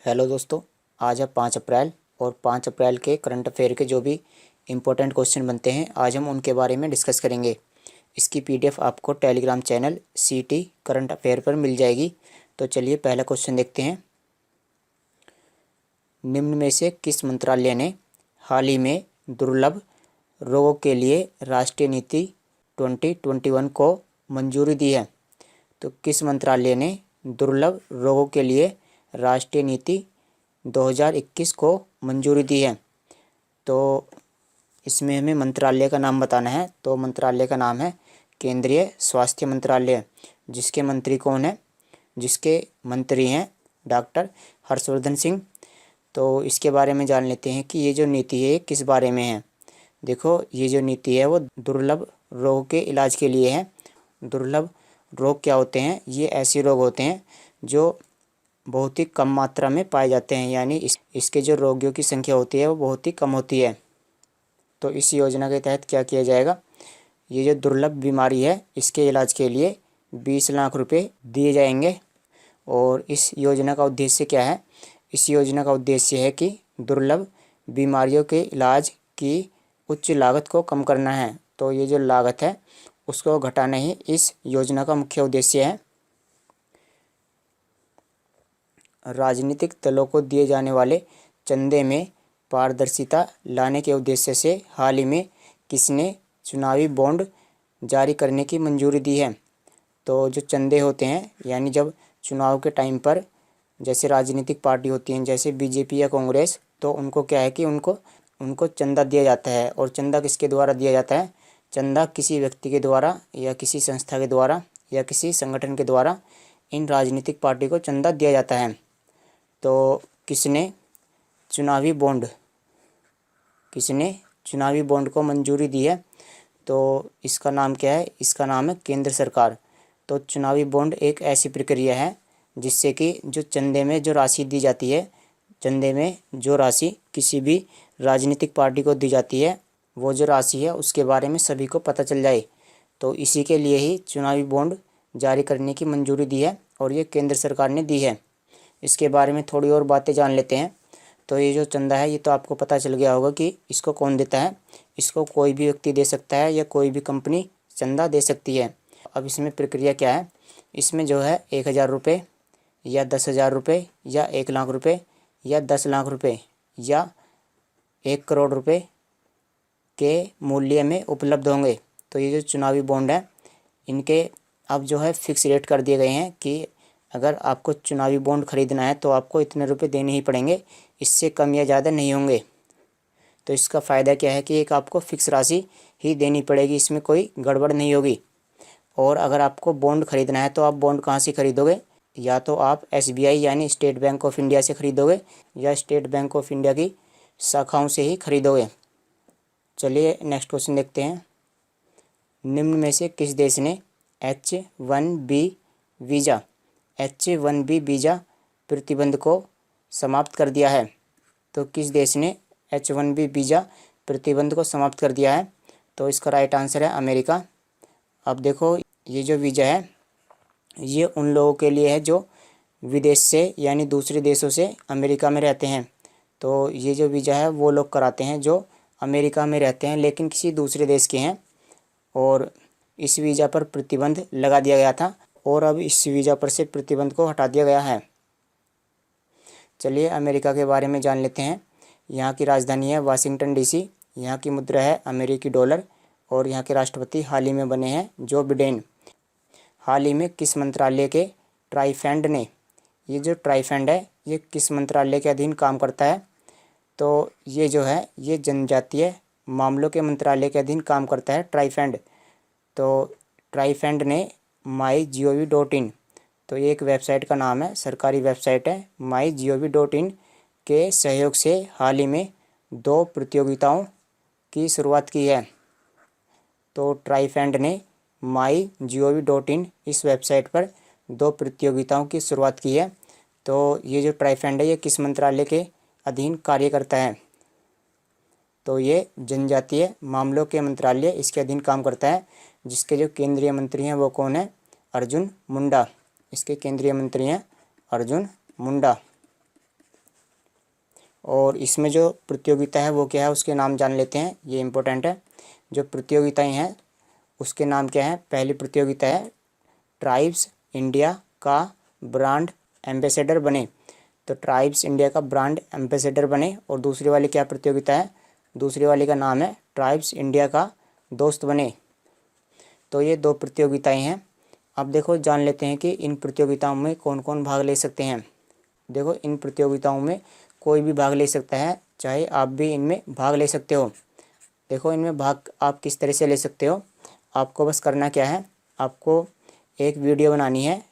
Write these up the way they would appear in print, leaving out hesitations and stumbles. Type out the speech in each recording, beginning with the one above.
Hello दोस्तों, आज है 5 अप्रैल और 5 अप्रैल के करंट अफेयर के जो भी इम्पोर्टेंट क्वेश्चन बनते हैं आज हम उनके बारे में डिस्कस करेंगे। इसकी पीडीएफ आपको टेलीग्राम चैनल सीटी करंट अफेयर पर मिल जाएगी। तो चलिए पहला क्वेश्चन देखते हैं। निम्न में से किस मंत्रालय ने हाल ही में दुर्लभ रोगों के लिए राष्ट्रीय नीति 2021 को मंजूरी दी है? तो किस मंत्रालय ने दुर्लभ रोगों के लिए राष्ट्रीय नीति 2021 को मंजूरी दी है? तो इसमें हमें मंत्रालय का नाम बताना है। तो मंत्रालय का नाम है केंद्रीय स्वास्थ्य मंत्रालय। जिसके मंत्री कौन है? जिसके मंत्री हैं डॉक्टर हर्षवर्धन सिंह। तो इसके बारे में जान लेते हैं कि ये जो नीति है किस बारे में है। देखो, ये जो नीति है वो दुर्लभ रोग के इलाज के लिए है। दुर्लभ रोग क्या होते हैं? ये ऐसे रोग होते हैं जो बहुत ही कम मात्रा में पाए जाते हैं, यानी इसके जो रोगियों की संख्या होती है वो बहुत ही कम होती है। तो इस योजना के तहत क्या किया जाएगा? ये जो दुर्लभ बीमारी है इसके इलाज के लिए 20 लाख रुपए दिए जाएंगे। और इस योजना का उद्देश्य क्या है? इस योजना का उद्देश्य है कि दुर्लभ बीमारियों के इलाज की उच्च लागत को कम करना है। तो ये जो लागत है उसको घटाना ही इस योजना का मुख्य उद्देश्य है। राजनीतिक दलों को दिए जाने वाले चंदे में पारदर्शिता लाने के उद्देश्य से हाल ही में किसने चुनावी बॉन्ड जारी करने की मंजूरी दी है? तो जो चंदे होते हैं, यानी जब चुनाव के टाइम पर जैसे राजनीतिक पार्टी होती हैं जैसे बीजेपी या कांग्रेस, तो उनको क्या है कि उनको चंदा दिया जाता है। और चंदा किसके द्वारा दिया जाता है? चंदा किसी व्यक्ति के द्वारा या किसी संस्था के द्वारा या किसी संगठन के द्वारा इन राजनीतिक पार्टी को चंदा दिया जाता है। तो किसने चुनावी बॉन्ड को मंजूरी दी है? तो इसका नाम क्या है? इसका नाम है केंद्र सरकार। तो चुनावी बॉन्ड एक ऐसी प्रक्रिया है जिससे कि जो चंदे में जो राशि दी जाती है, चंदे में जो राशि किसी भी राजनीतिक पार्टी को दी जाती है, वो जो राशि है उसके बारे में सभी को पता चल जाए। तो इसी के लिए ही चुनावी बॉन्ड जारी करने की मंजूरी दी है और ये केंद्र सरकार ने दी है। इसके बारे में थोड़ी और बातें जान लेते हैं। तो ये जो चंदा है ये तो आपको पता चल गया होगा कि इसको कौन देता है। इसको कोई भी व्यक्ति दे सकता है या कोई भी कंपनी चंदा दे सकती है। अब इसमें प्रक्रिया क्या है? इसमें जो है 1,000 रुपये या 10,000 रुपये या 1 लाख रुपये या 10 लाख रुपये या 1 करोड़ रुपये के मूल्य में उपलब्ध होंगे। तो ये जो चुनावी बॉन्ड है इनके अब जो है फिक्स रेट कर दिए गए हैं कि अगर आपको चुनावी बॉन्ड खरीदना है तो आपको इतने रुपए देने ही पड़ेंगे, इससे कम या ज़्यादा नहीं होंगे। तो इसका फ़ायदा क्या है कि एक आपको फिक्स राशि ही देनी पड़ेगी, इसमें कोई गड़बड़ नहीं होगी। और अगर आपको बॉन्ड खरीदना है तो आप बॉन्ड कहाँ से खरीदोगे? या तो आप SBI यानी स्टेट बैंक ऑफ इंडिया से खरीदोगे या स्टेट बैंक ऑफ इंडिया की शाखाओं से ही खरीदोगे। चलिए नेक्स्ट क्वेश्चन देखते हैं। निम्न में से किस देश ने H1B वीज़ा प्रतिबंध को समाप्त कर दिया है? तो किस देश ने H1B वीज़ा प्रतिबंध को समाप्त कर दिया है? तो इसका राइट आंसर है अमेरिका। अब देखो, ये जो वीज़ा है ये उन लोगों के लिए है जो विदेश से यानी दूसरे देशों से अमेरिका में रहते हैं। तो ये जो वीज़ा है वो लोग कराते हैं जो अमेरिका में रहते हैं लेकिन किसी दूसरे देश के हैं। और इस वीज़ा पर प्रतिबंध लगा दिया गया था और अब इस वीज़ा पर से प्रतिबंध को हटा दिया गया है। चलिए अमेरिका के बारे में जान लेते हैं। यहाँ की राजधानी है वाशिंगटन DC। यहाँ की मुद्रा है अमेरिकी डॉलर और यहाँ के राष्ट्रपति हाल ही में बने हैं जो बिडेन। हाल ही में किस मंत्रालय के ट्राइफेड ने, ये जो ट्राइफेड है ये किस मंत्रालय के अधीन काम करता है? तो ये जो है ये जनजातीय मामलों के मंत्रालय के अधीन काम करता है ट्राइफेड। तो ट्राइफेड ने MyGov.in, तो ये एक वेबसाइट का नाम है, सरकारी वेबसाइट है MyGov.in के सहयोग से हाल ही में 2 प्रतियोगिताओं की शुरुआत की है। तो ट्राइफेड ने MyGov.in इस वेबसाइट पर 2 प्रतियोगिताओं की शुरुआत की है। तो ये जो ट्राइफेड है ये किस मंत्रालय के अधीन कार्य करता है? तो ये जनजातीय मामलों के मंत्रालय इसके अधीन काम करता है, जिसके जो केंद्रीय मंत्री हैं वो कौन है? अर्जुन मुंडा। इसके केंद्रीय मंत्री हैं अर्जुन मुंडा। और इसमें जो प्रतियोगिता है वो क्या है उसके नाम जान लेते हैं, ये इम्पोर्टेंट है। जो प्रतियोगिताएं हैं उसके नाम क्या है। पहली प्रतियोगिता है ट्राइब्स इंडिया का ब्रांड एम्बेसडर बने, तो ट्राइब्स इंडिया का ब्रांड एम्बेसडर बने। और दूसरी वाली क्या प्रतियोगिता है, दूसरी वाली का नाम है ट्राइब्स इंडिया का दोस्त बने। तो ये 2 प्रतियोगिताएं हैं। अब देखो जान लेते हैं कि इन प्रतियोगिताओं में कौन कौन भाग ले सकते हैं। देखो इन प्रतियोगिताओं में कोई भी भाग ले सकता है, चाहे आप भी इनमें भाग ले सकते हो। देखो इनमें भाग आप किस तरह से ले सकते हो। आपको बस करना क्या है, आपको एक वीडियो बनानी है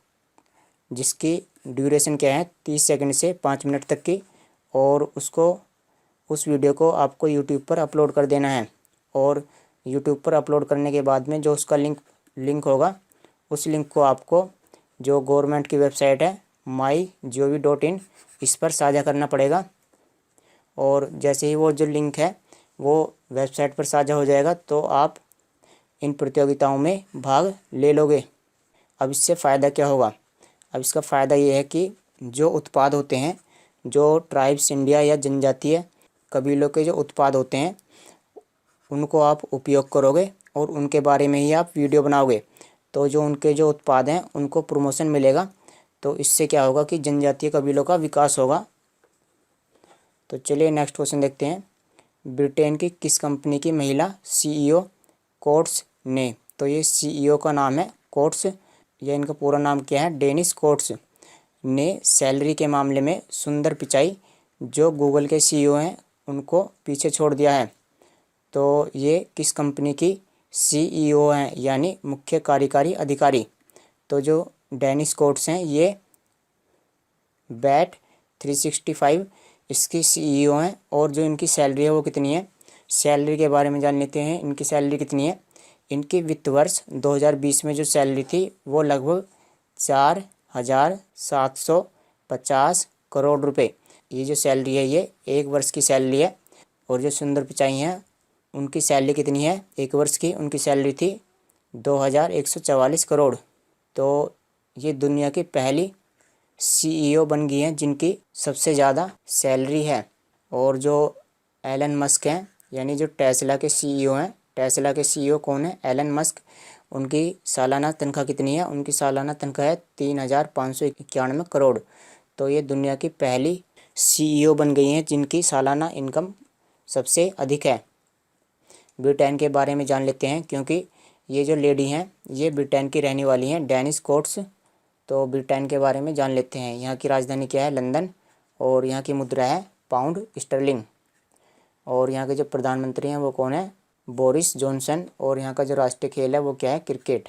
जिसकी ड्यूरेशन क्या है 30 सेकंड से 5 मिनट तक की, और उस वीडियो को आपको यूट्यूब पर अपलोड कर देना है। और यूट्यूब पर अपलोड करने के बाद में जो उसका लिंक होगा, उस लिंक को आपको जो गवर्नमेंट की वेबसाइट है mygov.in, इस पर साझा करना पड़ेगा। और जैसे ही वो जो लिंक है वो वेबसाइट पर साझा हो जाएगा तो आप इन प्रतियोगिताओं में भाग ले लोगे। अब इससे फ़ायदा क्या होगा। अब इसका फ़ायदा ये है कि जो उत्पाद होते हैं, जो ट्राइब्स इंडिया या जनजातीय कबीलों के जो उत्पाद होते हैं उनको आप उपयोग करोगे और उनके बारे में ही आप वीडियो बनाओगे, तो जो उनके जो उत्पाद हैं उनको प्रमोशन मिलेगा। तो इससे क्या होगा कि जनजातीय कबीलों का विकास होगा। तो चलिए नेक्स्ट क्वेश्चन देखते हैं। ब्रिटेन की किस कंपनी की महिला सीईओ कोट्स ने, तो ये सीईओ का नाम है कोट्स, या इनका पूरा नाम क्या है डेनिस कोट्स ने सैलरी के मामले में सुंदर पिचाई जो गूगल के सीईओ हैं उनको पीछे छोड़ दिया है। तो ये किस कंपनी की सीईओ हैं, यानी मुख्य कार्यकारी अधिकारी। तो जो डेनिस कोट्स हैं ये Bet365 इसकी सीईओ हैं। और जो इनकी सैलरी है वो कितनी है, सैलरी के बारे में जान लेते हैं। इनकी सैलरी कितनी है। इनकी वित्त वर्ष 2020 में जो सैलरी थी वो लगभग 4,750 करोड़ रुपए। ये जो सैलरी है ये 1 वर्ष की सैलरी है। और जो सुंदर पिचाई हैं उनकी सैलरी कितनी है, 1 वर्ष की उनकी सैलरी थी 2,144 करोड़। तो ये दुनिया की पहली सीईओ बन गई हैं जिनकी सबसे ज़्यादा सैलरी है। और जो एलन मस्क हैं, यानी जो टेस्ला के सीईओ हैं, टेस्ला के सीईओ कौन है, एलन मस्क, उनकी सालाना तनख्वाह कितनी है, उनकी सालाना तनख्वाह है 3,591 करोड़। तो ये दुनिया की पहली सीईओ बन गई हैं जिनकी सालाना इनकम सबसे अधिक है। ब्रिटेन के बारे में जान लेते हैं, क्योंकि ये जो लेडी हैं ये ब्रिटेन की रहने वाली हैं, डेनिस कोट्स। तो ब्रिटेन के बारे में जान लेते हैं। यहाँ की राजधानी क्या है, लंदन। और यहाँ की मुद्रा है पाउंड स्टर्लिंग। और यहाँ के जो प्रधानमंत्री हैं वो कौन है, बोरिस जॉनसन। और यहाँ का जो राष्ट्रीय खेल है वो क्या है, क्रिकेट।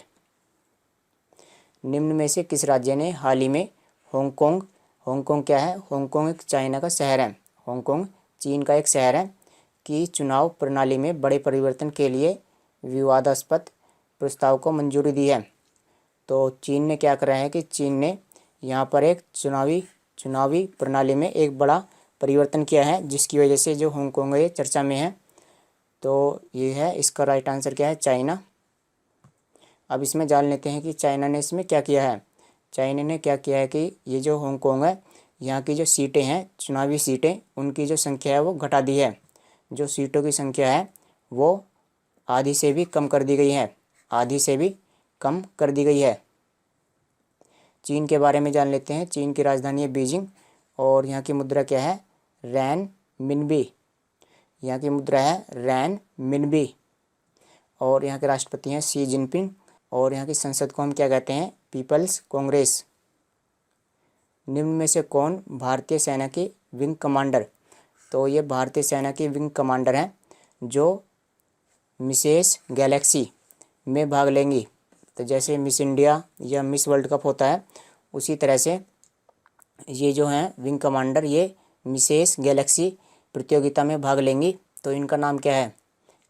निम्न में से किस राज्य ने हाल ही में हांगकांग क्या है, हांगकांग एक चाइना का शहर है, हांगकांग चीन का एक शहर है, कि चुनाव प्रणाली में बड़े परिवर्तन के लिए विवादास्पद प्रस्ताव को मंजूरी दी है। तो चीन ने क्या करा है कि चीन ने यहाँ पर एक चुनावी प्रणाली में एक बड़ा परिवर्तन किया है, जिसकी वजह से जो हांगकांग है चर्चा में है। तो ये है इसका राइट आंसर क्या है, चाइना। अब इसमें जान लेते हैं कि चाइना ने इसमें क्या किया है। चाइना ने क्या किया है कि ये जो हांगकांग है यहाँ की जो सीटें हैं, चुनावी सीटें, उनकी जो संख्या है वो घटा दी है। जो सीटों की संख्या है वो आधी से भी कम कर दी गई है, आधी से भी कम कर दी गई है। चीन के बारे में जान लेते हैं। चीन की राजधानी है बीजिंग। और यहाँ की मुद्रा क्या है, रैन मिनबी। यहाँ की मुद्रा है रैन मिनबी। और यहाँ के राष्ट्रपति हैं शी जिनपिंग। और यहाँ की संसद को हम क्या कहते हैं, पीपल्स कांग्रेस। निम्न में से कौन भारतीय सेना की विंग कमांडर, तो ये भारतीय सेना की विंग कमांडर हैं जो मिसेस गैलेक्सी में भाग लेंगी। तो जैसे मिस इंडिया या मिस वर्ल्ड कप होता है, उसी तरह से ये जो हैं विंग कमांडर ये मिसेस गैलेक्सी प्रतियोगिता में भाग लेंगी। तो इनका नाम क्या है,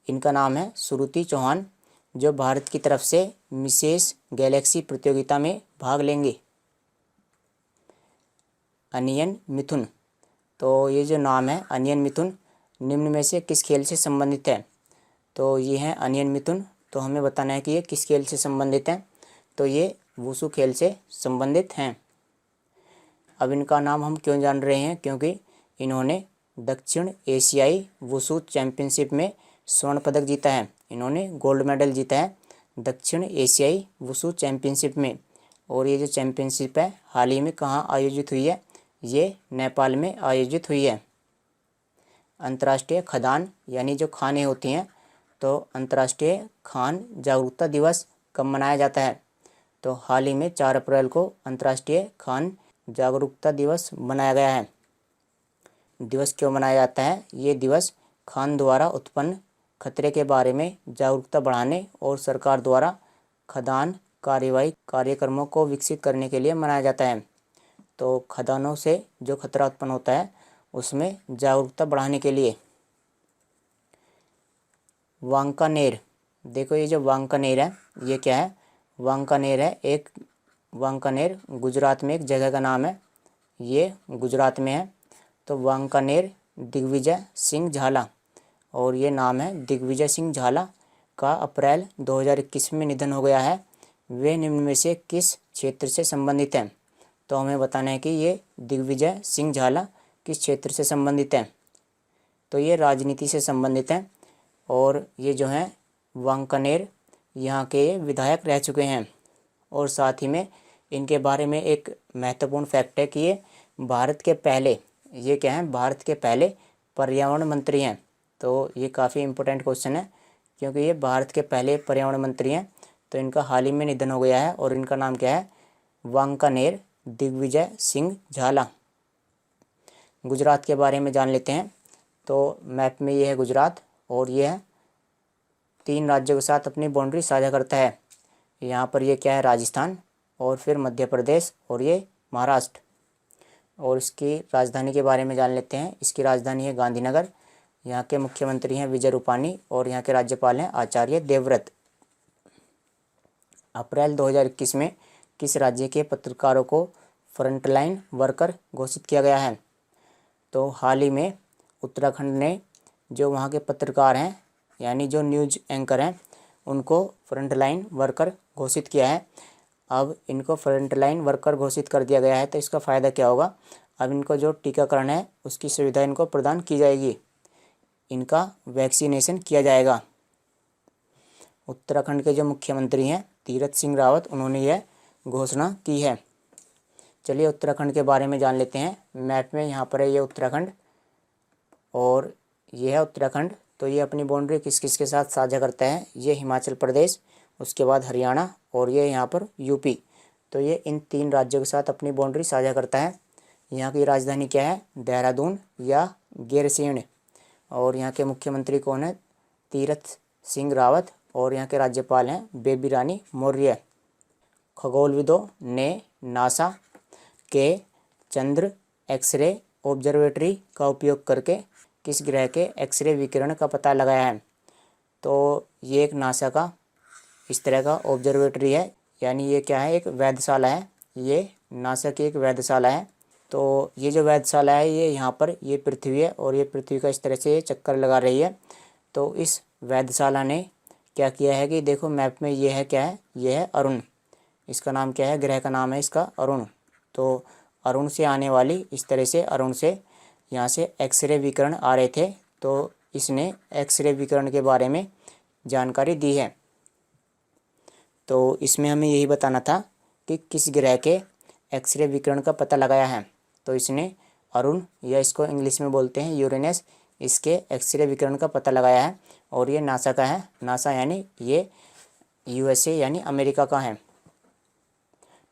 इनका नाम है श्रुति चौहान, जो भारत की तरफ से मिसेस गैलेक्सी प्रतियोगिता में भाग लेंगी। अनियन मिथुन, तो ये जो नाम है अनियन मिथुन निम्न में से किस खेल से संबंधित है। तो ये हैं अनियन मिथुन। तो हमें बताना है कि ये किस खेल से संबंधित हैं। तो ये वुशु खेल से संबंधित हैं। अब इनका नाम हम क्यों जान रहे हैं, क्योंकि इन्होंने दक्षिण एशियाई वुशु चैंपियनशिप में स्वर्ण पदक जीता है। इन्होंने गोल्ड मेडल जीता है दक्षिण एशियाई वुशु चैंपियनशिप में। और ये जो चैंपियनशिप है हाल ही में कहाँ आयोजित हुई है, ये नेपाल में आयोजित हुई है। अंतर्राष्ट्रीय खदान यानी जो खानें होती हैं, तो अंतर्राष्ट्रीय खान जागरूकता दिवस कब मनाया जाता है? तो हाल ही में 4 अप्रैल को अंतर्राष्ट्रीय खान जागरूकता दिवस मनाया गया है। दिवस क्यों मनाया जाता है? ये दिवस खान द्वारा उत्पन्न खतरे के बारे में जागरूकता बढ़ाने और सरकार द्वारा खदान कार्यवाही कार्यक्रमों को विकसित करने के लिए मनाया जाता है। तो खदानों से जो खतरा उत्पन्न होता है उसमें जागरूकता बढ़ाने के लिए। वांकानेर, देखो ये जो वांकानेर है ये क्या है? वांकानेर है एक, वांकानेर गुजरात में एक जगह का नाम है, ये गुजरात में है। तो वांकानेर दिग्विजय सिंह झाला, और ये नाम है दिग्विजय सिंह झाला का अप्रैल 2021 में निधन हो गया है। वे निम्न में से किस क्षेत्र से संबंधित हैं? तो हमें बताना है कि ये दिग्विजय सिंह झाला किस क्षेत्र से संबंधित हैं। तो ये राजनीति से संबंधित हैं, और ये जो हैं वांकानेर यहाँ के विधायक रह चुके हैं। और साथ ही में इनके बारे में एक महत्वपूर्ण फैक्ट है कि ये भारत के पहले, ये क्या हैं? भारत के पहले पर्यावरण मंत्री हैं। तो ये काफ़ी इम्पोर्टेंट क्वेश्चन है क्योंकि ये भारत के पहले पर्यावरण मंत्री हैं। तो इनका हाल ही में निधन हो गया है और इनका नाम क्या है? वांकानेर दिग्विजय सिंह झाला। गुजरात के बारे में जान लेते हैं। तो मैप में ये है गुजरात, और ये है 3 राज्यों के साथ अपनी बाउंड्री साझा करता है। यहाँ पर ये क्या है? राजस्थान, और फिर मध्य प्रदेश, और ये महाराष्ट्र। और इसकी राजधानी के बारे में जान लेते हैं। इसकी राजधानी है गांधीनगर। यहाँ के मुख्यमंत्री हैं विजय रूपानी, और यहाँ के राज्यपाल हैं आचार्य देवव्रत। अप्रैल 2021 में किस राज्य के पत्रकारों को फ्रंटलाइन वर्कर घोषित किया गया है? तो हाल ही में उत्तराखंड ने जो वहाँ के पत्रकार हैं यानी जो न्यूज एंकर हैं उनको फ्रंटलाइन वर्कर घोषित किया है। अब इनको फ्रंटलाइन वर्कर घोषित कर दिया गया है, तो इसका फ़ायदा क्या होगा? अब इनको जो टीकाकरण है उसकी सुविधा इनको प्रदान की जाएगी, इनका वैक्सीनेशन किया जाएगा। उत्तराखंड के जो मुख्यमंत्री हैं तीरथ सिंह रावत, उन्होंने यह घोषणा की है। चलिए उत्तराखंड के बारे में जान लेते हैं। मैप में यहाँ पर है ये उत्तराखंड, और ये है उत्तराखंड। तो ये अपनी बाउंड्री किस किस के साथ साझा करता है? ये हिमाचल प्रदेश, उसके बाद हरियाणा, और ये यहाँ पर यूपी। तो ये इन 3 राज्यों के साथ अपनी बाउंड्री साझा करता है। यहाँ की राजधानी क्या है? देहरादून या गैरसैंण। और यहाँ के मुख्यमंत्री कौन है? तीरथ सिंह रावत, और यहाँ के राज्यपाल हैं बेबी रानी मौर्य। खगोलविदों ने नासा के चंद्र एक्सरे ऑब्जर्वेटरी का उपयोग करके किस ग्रह के एक्सरे विकिरण का पता लगाया है? तो ये एक नासा का इस तरह का ऑब्जर्वेटरी है, यानी ये क्या है? एक वेधशाला है। ये नासा की एक वेधशाला है। तो ये जो वेधशाला है ये यहाँ पर ये पृथ्वी है, और ये पृथ्वी का इस तरह से ये चक्कर लगा रही है। तो इस वेधशाला ने क्या किया है कि देखो मैप में ये है क्या है? ये है अरुण। इसका नाम क्या है? ग्रह का नाम है इसका अरुण। तो अरुण से आने वाली इस तरह से अरुण से यहाँ से एक्सरे विकिरण आ रहे थे, तो इसने एक्सरे विकिरण के बारे में जानकारी दी है। तो इसमें हमें यही बताना था कि किस ग्रह के एक्सरे विकिरण का पता लगाया है। तो इसने अरुण, या इसको इंग्लिश में बोलते हैं यूरेनस, इसके एक्सरे विकिरण का पता लगाया है। और ये नासा का है। नासा यानी ये यूएसए यानी अमेरिका का है।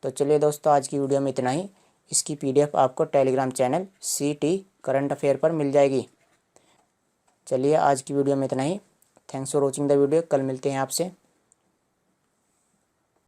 तो चलिए दोस्तों आज की वीडियो में इतना ही। इसकी पीडीएफ आपको Telegram channel CT current affair पर मिल जाएगी। चलिए आज की वीडियो में इतना ही। Thanks for watching the video. कल मिलते हैं आपसे।